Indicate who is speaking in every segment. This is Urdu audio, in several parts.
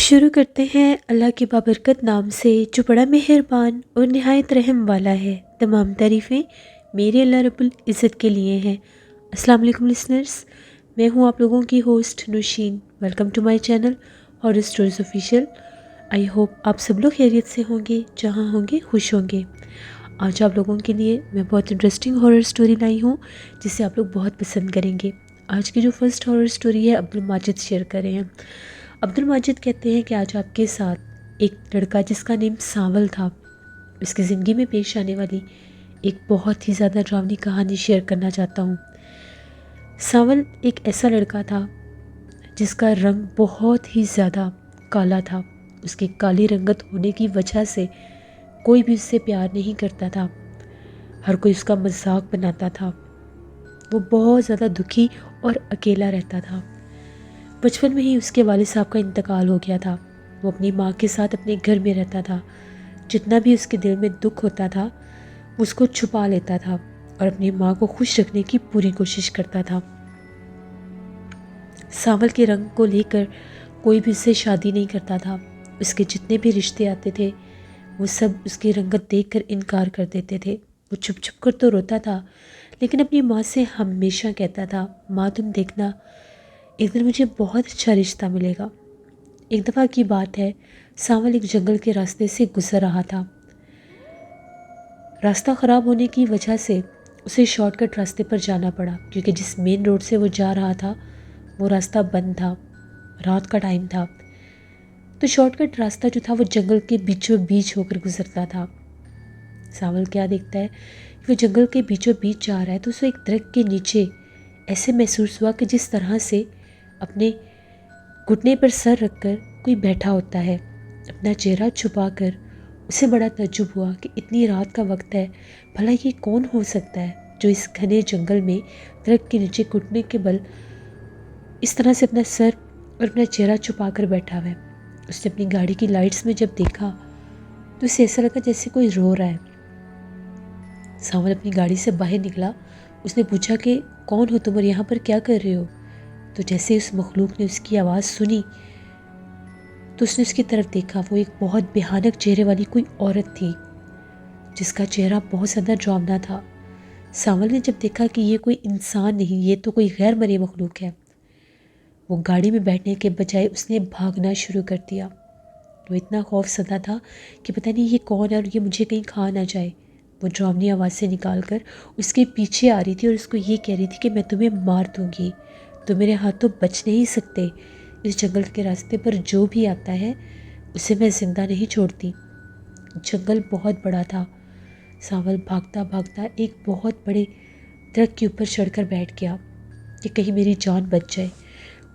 Speaker 1: شروع کرتے ہیں اللہ کے بابرکت نام سے جو بڑا مہربان اور نہایت رحم والا ہے۔ تمام تعریفیں میرے اللہ رب العزت کے لیے ہیں۔ السلام علیکم لسنرز، میں ہوں آپ لوگوں کی host Nausheen. Welcome to my channel horror stories official. I hope آپ سب لوگ خیریت سے ہوں گے، جہاں ہوں گے خوش ہوں گے۔ آج آپ لوگوں کے لیے میں بہت انٹرسٹنگ ہارر اسٹوری لائی ہوں جسے آپ لوگ بہت پسند کریں گے۔ آج کی جو فرسٹ ہارر اسٹوری ہے عبدالماجد شیئر کر رہے ہیں۔ عبدالماجد کہتے ہیں کہ آج آپ کے ساتھ ایک لڑکا جس کا نیم سانول تھا، اس کی زندگی میں پیش آنے والی ایک بہت ہی زیادہ ڈراؤنی کہانی شیئر کرنا چاہتا ہوں۔ سانول ایک ایسا لڑکا تھا جس کا رنگ بہت ہی زیادہ کالا تھا۔ اس کی کالی رنگت ہونے کی وجہ سے کوئی بھی اس سے پیار نہیں کرتا تھا، ہر کوئی اس کا مذاق بناتا تھا۔ وہ بہت زیادہ دکھی اور اکیلا رہتا تھا۔ بچپن میں ہی اس کے والد صاحب کا انتقال ہو گیا تھا۔ وہ اپنی ماں کے ساتھ اپنے گھر میں رہتا تھا۔ جتنا بھی اس کے دل میں دکھ ہوتا تھا وہ اس کو چھپا لیتا تھا اور اپنی ماں کو خوش رکھنے کی پوری کوشش کرتا تھا۔ سانول کے رنگ کو لے کر کوئی بھی اس سے شادی نہیں کرتا تھا۔ اس کے جتنے بھی رشتے آتے تھے وہ سب اس کی رنگت دیکھ کر انکار کر دیتے تھے۔ وہ چھپ چھپ کر تو روتا تھا لیکن اپنی ماں سے ہمیشہ کہتا تھا، ماں تم دیکھنا ایک دن مجھے بہت اچھا رشتہ ملے گا۔ ایک دفعہ کی بات ہے، سانول ایک جنگل کے راستے سے گزر رہا تھا۔ راستہ خراب ہونے کی وجہ سے اسے شارٹ کٹ راستے پر جانا پڑا کیونکہ جس مین روڈ سے وہ جا رہا تھا وہ راستہ بند تھا، رات کا ٹائم تھا۔ تو شارٹ کٹ راستہ جو تھا وہ جنگل کے بیچوں بیچ ہو کر گزرتا تھا۔ سانول کیا دیکھتا ہے کہ وہ جنگل کے بیچوں بیچ جا رہا ہے تو اسے ایک درخت کے نیچے ایسے محسوس ہوا کہ جس طرح سے اپنے گھٹنے پر سر رکھ کر کوئی بیٹھا ہوتا ہے، اپنا چہرہ چھپا کر۔ اسے بڑا تعجب ہوا کہ اتنی رات کا وقت ہے، بھلا یہ کون ہو سکتا ہے جو اس گھنے جنگل میں درخت کے نیچے گھٹنے کے بل اس طرح سے اپنا سر اور اپنا چہرہ چھپا کر بیٹھا ہوا ہے۔ اس نے اپنی گاڑی کی لائٹس میں جب دیکھا تو اسے ایسا لگا جیسے کوئی رو رہا ہے۔ سانول اپنی گاڑی سے باہر نکلا۔ اس نے پوچھا کہ کون ہو تم اور یہاں پر کیا کر رہے ہو؟ تو جیسے اس مخلوق نے اس کی آواز سنی تو اس نے اس کی طرف دیکھا۔ وہ ایک بہت بھیانک چہرے والی کوئی عورت تھی جس کا چہرہ بہت زیادہ ڈراؤنا تھا۔ سانول نے جب دیکھا کہ یہ کوئی انسان نہیں، یہ تو کوئی غیر مرئی مخلوق ہے، وہ گاڑی میں بیٹھنے کے بجائے اس نے بھاگنا شروع کر دیا۔ وہ اتنا خوف زدہ تھا کہ پتہ نہیں یہ کون ہے اور یہ مجھے کہیں کھا نہ جائے۔ وہ ڈراؤنی آواز سے نکال کر اس کے پیچھے آ رہی تھی اور اس کو یہ کہہ رہی تھی کہ میں تمہیں مار دوں گی، تو میرے ہاتھوں بچ نہیں سکتے۔ اس جنگل کے راستے پر جو بھی آتا ہے اسے میں زندہ نہیں چھوڑتی۔ جنگل بہت بڑا تھا۔ سانول بھاگتا بھاگتا ایک بہت بڑے درخت کے اوپر چڑھ کر بیٹھ گیا کہ کہیں میری جان بچ جائے۔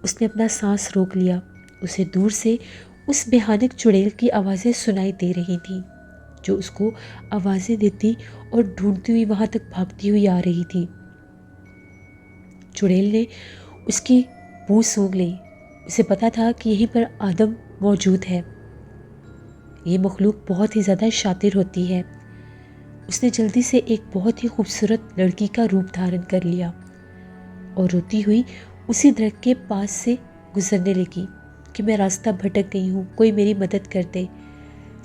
Speaker 1: اس نے اپنا سانس روک لیا۔ اسے دور سے اس بھیانک چڑیل کی آوازیں سنائی دے رہی تھیں جو اس کو آوازیں دیتی اور ڈھونڈتی ہوئی وہاں تک بھاگتی ہوئی آ رہی تھی۔ چڑیل نے اس کی بو سونگھ لی۔ اسے پتا تھا کہ یہیں پر آدم موجود ہے۔ یہ مخلوق بہت ہی زیادہ شاطر ہوتی ہے۔ اس نے جلدی سے ایک بہت ہی خوبصورت لڑکی کا روپ دھارن کر لیا اور روتی ہوئی اسی درخت کے پاس سے گزرنے لگی کہ میں راستہ بھٹک گئی ہوں، کوئی میری مدد کر دے۔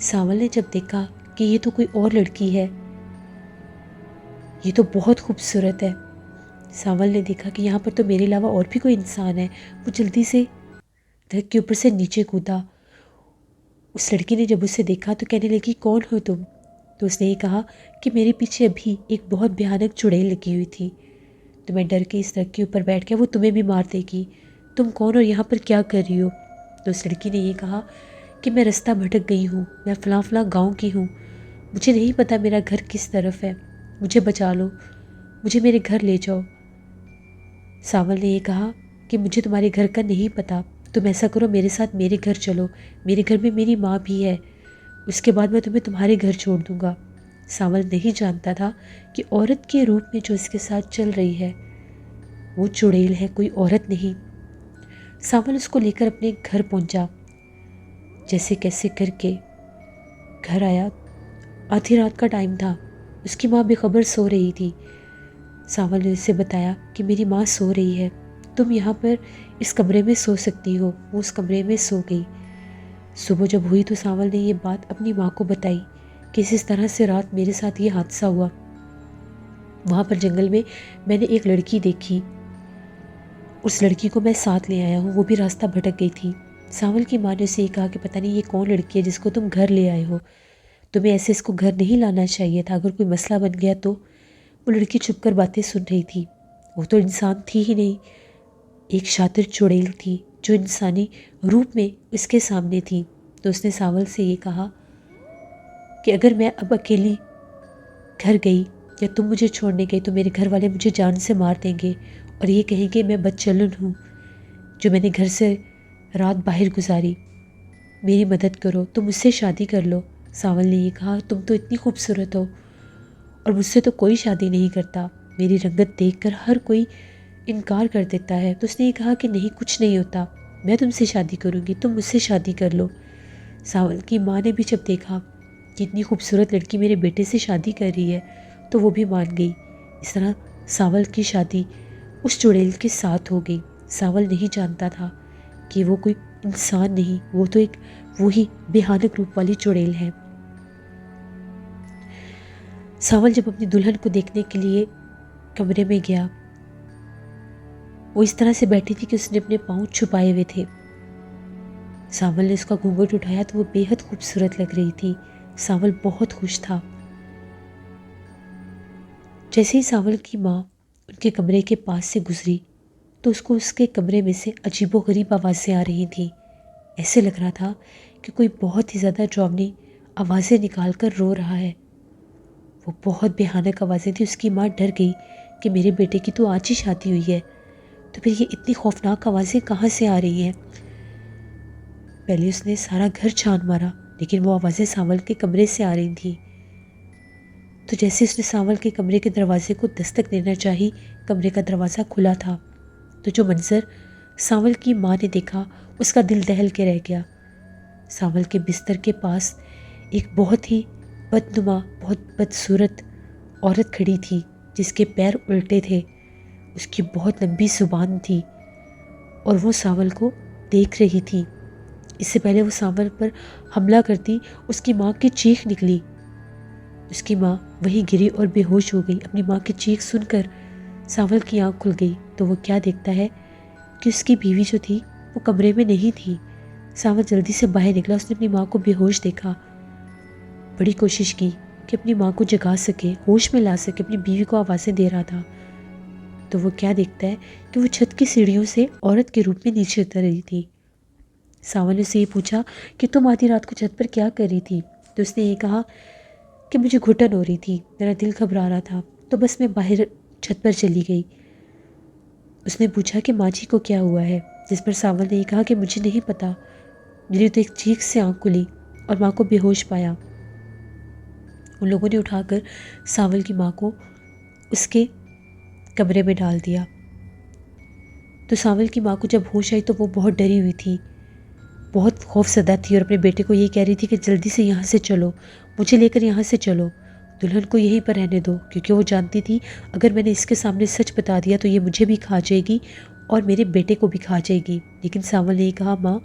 Speaker 1: سانول نے جب دیکھا کہ یہ تو کوئی اور لڑکی ہے، یہ تو بہت خوبصورت ہے۔ سانول نے دیکھا کہ یہاں پر تو میرے علاوہ اور بھی کوئی انسان ہے۔ وہ جلدی سے درخت کے اوپر سے نیچے کودا۔ اس لڑکی نے جب اسے دیکھا تو کہنے لگی، کون ہو تم؟ تو اس نے یہ کہا کہ میرے پیچھے ابھی ایک بہت بھیانک چڑیل لگی ہوئی تھی، تو میں ڈر کے اس درخت کے اوپر بیٹھ گیا، وہ تمہیں بھی مار دے گی۔ تم کون اور یہاں پر کیا کر رہی ہو؟ تو اس لڑکی نے یہ کہا کہ میں رستہ بھٹک گئی ہوں، میں فلاں فلاں گاؤں کی ہوں، مجھے نہیں پتا میرا گھر کس طرف ہے، مجھے بچا لو، مجھے میرے گھر لے جاؤ۔ سانول نے یہ کہا کہ مجھے تمہارے گھر کا نہیں پتا، تم ایسا کرو میرے ساتھ میرے گھر چلو، میرے گھر میں میری ماں بھی ہے، اس کے بعد میں تمہیں تمہارے گھر چھوڑ دوں گا۔ سانول نہیں جانتا تھا کہ عورت کے روپ میں جو اس کے ساتھ چل رہی ہے وہ چڑیل ہے، کوئی عورت نہیں۔ سانول اس کو لے کر اپنے گھر پہنچا، جیسے کیسے کر کے گھر آیا۔ آدھی رات کا ٹائم تھا، اس کی ماں بے خبر سو رہی تھی۔ سانول نے اسے بتایا کہ میری ماں سو رہی ہے، تم یہاں پر اس کمرے میں سو سکتی ہو۔ وہ اس کمرے میں سو گئی۔ صبح جب ہوئی تو سانول نے یہ بات اپنی ماں کو بتائی کہ اس طرح سے رات میرے ساتھ یہ حادثہ ہوا. وہاں پر جنگل میں میں نے ایک لڑکی دیکھی، اس لڑکی کو میں ساتھ لے آیا ہوں، وہ بھی راستہ بھٹک گئی تھی. سانول کی ماں نے اسے یہ کہا کہ پتہ نہیں یہ کون لڑکی ہے جس کو تم گھر لے آئے ہو، تمہیں ایسے اس کو گھر نہیں لانا چاہیے تھا، اگر کوئی مسئلہ بن گیا تو. وہ لڑکی چھپ کر باتیں سن رہی تھی. وہ تو انسان تھی ہی نہیں، ایک شاطر چڑیل تھی جو انسانی روپ میں اس کے سامنے تھی. تو اس نے سانول سے یہ کہا کہ اگر میں اب اکیلی گھر گئی یا تم مجھے چھوڑنے گئی تو میرے گھر والے مجھے جان سے مار دیں گے اور یہ کہیں گے میں بدچلن ہوں جو میں نے گھر سے رات باہر گزاری. میری مدد کرو، تم مجھ سے شادی کر لو. سانول نے یہ کہا تم تو اتنی خوبصورت ہو اور مجھ سے تو کوئی شادی نہیں کرتا، میری رنگت دیکھ کر ہر کوئی انکار کر دیتا ہے. تو اس نے یہ کہا کہ نہیں، کچھ نہیں ہوتا، میں تم سے شادی کروں گی، تم مجھ سے شادی کر لو. سانول کی ماں نے بھی جب دیکھا کہ اتنی خوبصورت لڑکی میرے بیٹے سے شادی کر رہی ہے تو وہ بھی مان گئی. اس طرح سانول کی شادی اس چڑیل کے ساتھ ہو گئی. سانول نہیں جانتا تھا کہ وہ کوئی انسان نہیں، وہ تو ایک وہی بھیانک روپ والی چڑیل ہے. سانول جب اپنی دلہن کو دیکھنے کے لیے کمرے میں گیا، وہ اس طرح سے بیٹھی تھی کہ اس نے اپنے پاؤں چھپائے ہوئے تھے. سانول نے اس کا گھونگھٹ اٹھایا تو وہ بے حد خوبصورت لگ رہی تھی. سانول بہت خوش تھا. جیسے ہی سانول کی ماں ان کے کمرے کے پاس سے گزری تو اس کو اس کے کمرے میں سے عجیب و غریب آوازیں آ رہی تھیں. ایسے لگ رہا تھا کہ کوئی بہت ہی زیادہ ڈراؤنی آوازیں نکال کر رو رہا ہے. وہ بہت بھیانک آوازیں تھیں. اس کی ماں ڈر گئی کہ میرے بیٹے کی تو آج ہی شادی ہوئی ہے تو پھر یہ اتنی خوفناک آوازیں کہاں سے آ رہی ہیں. پہلے اس نے سارا گھر چھان مارا لیکن وہ آوازیں سانول کے کمرے سے آ رہی تھیں. تو جیسے اس نے سانول کے کمرے کے دروازے کو دستک دینا چاہی، کمرے کا دروازہ کھلا تھا. تو جو منظر سانول کی ماں نے دیکھا اس کا دل دہل کے رہ گیا. سانول کے بستر کے پاس ایک بہت ہی بدنما، بہت بدصورت عورت کھڑی تھی جس کے پیر الٹے تھے. اس کی بہت لمبی زبان تھی اور وہ سانول کو دیکھ رہی تھی. اس سے پہلے وہ سانول پر حملہ کرتی اس کی ماں کی چیخ نکلی. اس کی ماں وہیں گری اور بے ہوش ہو گئی. اپنی ماں کی چیخ سن کر سانول کی آنکھ کھل گئی تو وہ کیا دیکھتا ہے کہ اس کی بیوی جو تھی وہ کمرے میں نہیں تھی. سانول جلدی سے باہر نکلا. اس نے اپنی ماں کو بے ہوش دیکھا. بڑی کوشش کی کہ اپنی ماں کو جگا سکے، ہوش میں لا سکے. اپنی بیوی کو آوازیں دے رہا تھا تو وہ کیا دیکھتا ہے کہ وہ چھت کی سیڑھیوں سے عورت کے روپ میں نیچے اتر رہی تھی. سانول نے سے یہ پوچھا کہ تم آدھی رات کو چھت پر کیا کر رہی تھی؟ تو اس نے یہ کہا کہ مجھے گھٹن ہو رہی تھی، میرا دل گھبرا رہا تھا تو بس میں باہر چھت پر چلی گئی. اس نے پوچھا کہ ماں جی کو کیا ہوا ہے؟ جس پر سانول نے یہ کہا کہ مجھے نہیں پتا، میری تو ایک چیخ سے آنکھ کھلی اور ماں کو بے ہوش پایا. ان لوگوں نے اٹھا کر سانول کی ماں کو اس کے کمرے میں ڈال دیا. تو سانول کی ماں کو جب ہوش آئی تو وہ بہت ڈری ہوئی تھی، بہت خوف زدہ تھی اور اپنے بیٹے کو یہ کہہ رہی تھی کہ جلدی سے یہاں سے چلو، مجھے لے کر یہاں سے چلو، دلہن کو یہیں پر رہنے دو. کیونکہ وہ جانتی تھی اگر میں نے اس کے سامنے سچ بتا دیا تو یہ مجھے بھی کھا جائے گی اور میرے بیٹے کو بھی کھا جائے گی. لیکن سانول نے یہ کہا ماں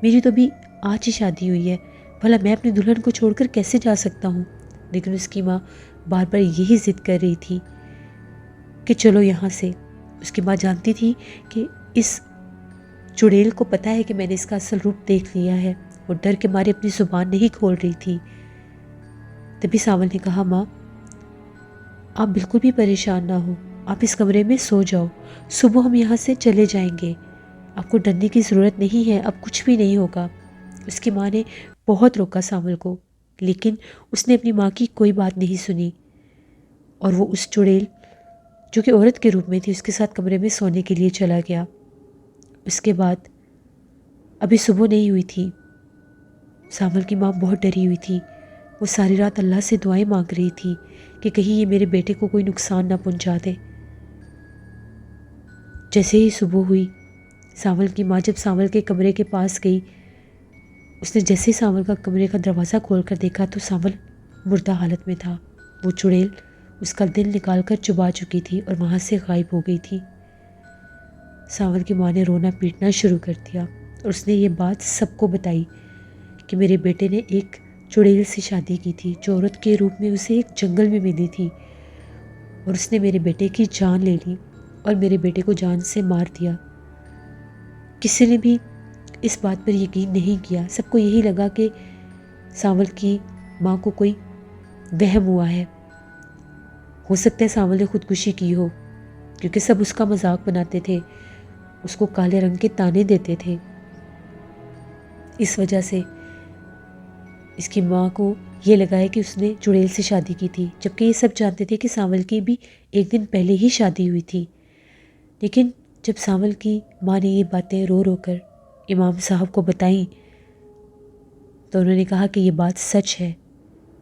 Speaker 1: میری تو ابھی آج ہی شادی ہوئی ہے، بھلا میں اپنی دلہن کو چھوڑ کر کیسے جا سکتا ہوں. لیکن اس کی ماں بار بار یہی ضد کر رہی تھی کہ چلو یہاں سے. اس کی ماں جانتی تھی کہ اس چڑیل کو پتہ ہے کہ میں نے اس کا اصل روپ دیکھ لیا ہے. وہ ڈر کے مارے اپنی زبان نہیں کھول رہی تھی. تبھی سانول نے کہا ماں آپ بالکل بھی پریشان نہ ہو، آپ اس کمرے میں سو جاؤ، صبح ہم یہاں سے چلے جائیں گے، آپ کو ڈرنے کی ضرورت نہیں ہے، اب کچھ بھی نہیں ہوگا. اس کی ماں نے بہت روکا سانول کو لیکن اس نے اپنی ماں کی کوئی بات نہیں سنی اور وہ اس چڑیل جو کہ عورت کے روپ میں تھی اس کے ساتھ کمرے میں سونے کے لیے چلا گیا. اس کے بعد ابھی صبح نہیں ہوئی تھی. سانول کی ماں بہت ڈری ہوئی تھی. وہ ساری رات اللہ سے دعائیں مانگ رہی تھی کہ کہیں یہ میرے بیٹے کو کوئی نقصان نہ پہنچا دے. جیسے ہی صبح ہوئی سانول کی ماں جب سانول کے کمرے کے پاس گئی، اس نے جیسے ہی سانول کا کمرے کا دروازہ کھول کر دیکھا تو سانول مردہ حالت میں تھا. وہ چڑیل اس کا دل نکال کر چبا چکی تھی اور وہاں سے غائب ہو گئی تھی. سانول کی ماں نے رونا پیٹنا شروع کر دیا اور اس نے یہ بات سب کو بتائی کہ میرے بیٹے نے ایک چڑیل سے شادی کی تھی جو عورت کے روپ میں اسے ایک جنگل میں ملی تھی، اور اس نے میرے بیٹے کی جان لے لی اور میرے بیٹے کو جان سے مار دیا۔ کسی نے بھی اس بات پر یقین نہیں کیا، سب کو یہی لگا کہ سانول کی ماں کو کوئی وہم ہوا ہے، ہو سکتا ہے سانول نے خودکشی کی ہو، کیونکہ سب اس کا مذاق بناتے تھے، اس کو کالے رنگ کے تانے دیتے تھے۔ اس وجہ سے اس کی ماں کو یہ لگا ہے کہ اس نے چڑیل سے شادی کی تھی، جبکہ یہ سب جانتے تھے کہ سانول کی بھی ایک دن پہلے ہی شادی ہوئی تھی۔ لیکن جب سانول کی ماں نے یہ باتیں رو رو کر امام صاحب کو بتائیں تو انہوں نے کہا کہ یہ بات سچ ہے،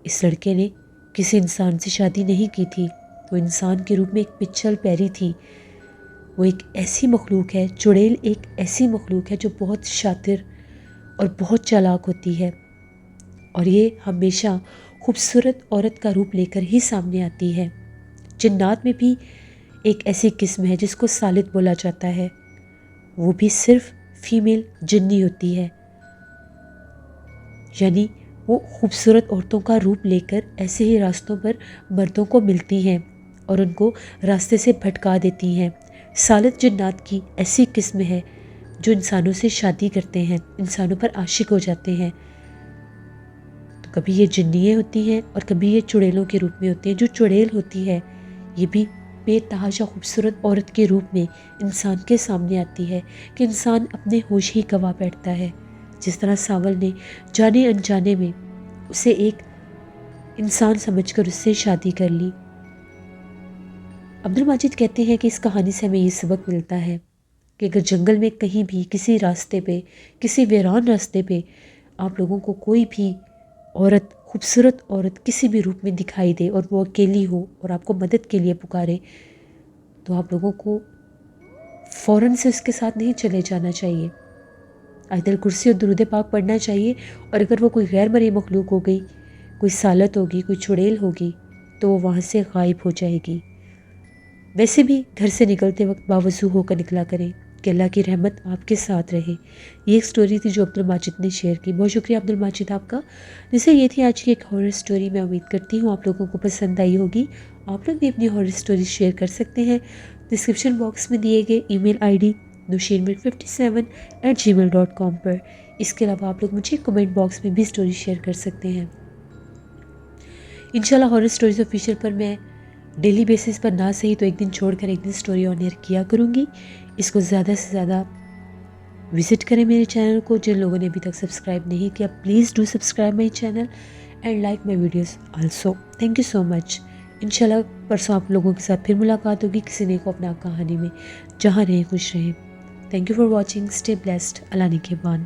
Speaker 1: اس لڑکے نے کسی انسان سے شادی نہیں کی تھی، وہ انسان کے روپ میں ایک پچھل پیری تھی، وہ ایک ایسی مخلوق ہے، چڑیل ایک ایسی مخلوق ہے جو بہت شاطر اور بہت چالاک ہوتی ہے، اور یہ ہمیشہ خوبصورت عورت کا روپ لے کر ہی سامنے آتی ہے۔ جنات میں بھی ایک ایسی قسم ہے جس کو سالت بولا جاتا ہے، وہ بھی صرف فیمیل جنی ہوتی ہے، یعنی وہ خوبصورت عورتوں کا روپ لے کر ایسے ہی راستوں پر مردوں کو ملتی ہیں اور ان کو راستے سے بھٹکا دیتی ہیں۔ سالت جنات کی ایسی قسم ہے جو انسانوں سے شادی کرتے ہیں، انسانوں پر عاشق ہو جاتے ہیں، تو کبھی یہ جنیے ہوتی ہیں اور کبھی یہ چڑیلوں کے روپ میں ہوتی ہیں۔ جو چڑیل ہوتی ہے یہ بھی بے تحاشا خوبصورت عورت کے روپ میں انسان کے سامنے آتی ہے کہ انسان اپنے ہوش ہی گوا بیٹھتا ہے، جس طرح سانول نے جانے انجانے میں اسے ایک انسان سمجھ کر اس سے شادی کر لی۔ عبد الماجد کہتے ہیں کہ اس کہانی سے ہمیں یہ سبق ملتا ہے کہ اگر جنگل میں کہیں بھی کسی راستے پہ، کسی ویران راستے پہ آپ لوگوں کو کوئی بھی عورت، خوبصورت عورت کسی بھی روپ میں دکھائی دے اور وہ اکیلی ہو اور آپ کو مدد کے لیے پکارے، تو آپ لوگوں کو فوراً سے اس کے ساتھ نہیں چلے جانا چاہیے، آیت الکرسی اور درود پاک پڑھنا چاہیے، اور اگر وہ کوئی غیر مرئی مخلوق ہو گئی، کوئی سالت ہوگی، کوئی چڑیل ہوگی، تو وہ وہاں سے غائب ہو جائے گی۔ ویسے بھی گھر سے نکلتے وقت باوضو ہو کر نکلا کریں کہ اللہ کی رحمت آپ کے ساتھ رہے۔ یہ ایک سٹوری تھی جو عبد الماجد نے شیئر کی۔ بہت شکریہ عبد الماجد آپ کا۔ جیسے یہ تھی آج کی ایک ہارر سٹوری، میں امید کرتی ہوں آپ لوگوں کو پسند آئی ہوگی۔ آپ لوگ بھی اپنی ہارر سٹوری شیئر کر سکتے ہیں ڈسکرپشن باکس میں دیے گئے ای میل آئی ڈی nusheermir57@gmail.com پر۔ اس کے علاوہ آپ لوگ مجھے کمنٹ باکس میں بھی سٹوری شیئر کر سکتے ہیں۔ انشاءاللہ ہارر سٹوریز آفیشیل پر میں ڈیلی بیسس پر نہ صحیح تو ایک دن چھوڑ کر ایک دن سٹوری آن ایئر کیا کروں گی۔ اس کو زیادہ سے زیادہ وزٹ کریں میرے چینل کو۔ جن لوگوں نے ابھی تک سبسکرائب نہیں کیا، please do subscribe my channel and like my videos also. Thank you so much. انشاءاللہ پرسوں آپ لوگوں کے ساتھ پھر ملاقات ہوگی کسی نیک و اپنا کہانی میں۔ جہاں رہیں خوش رہیں۔ Thank you for watching. Stay blessed. اللہ نگہبان۔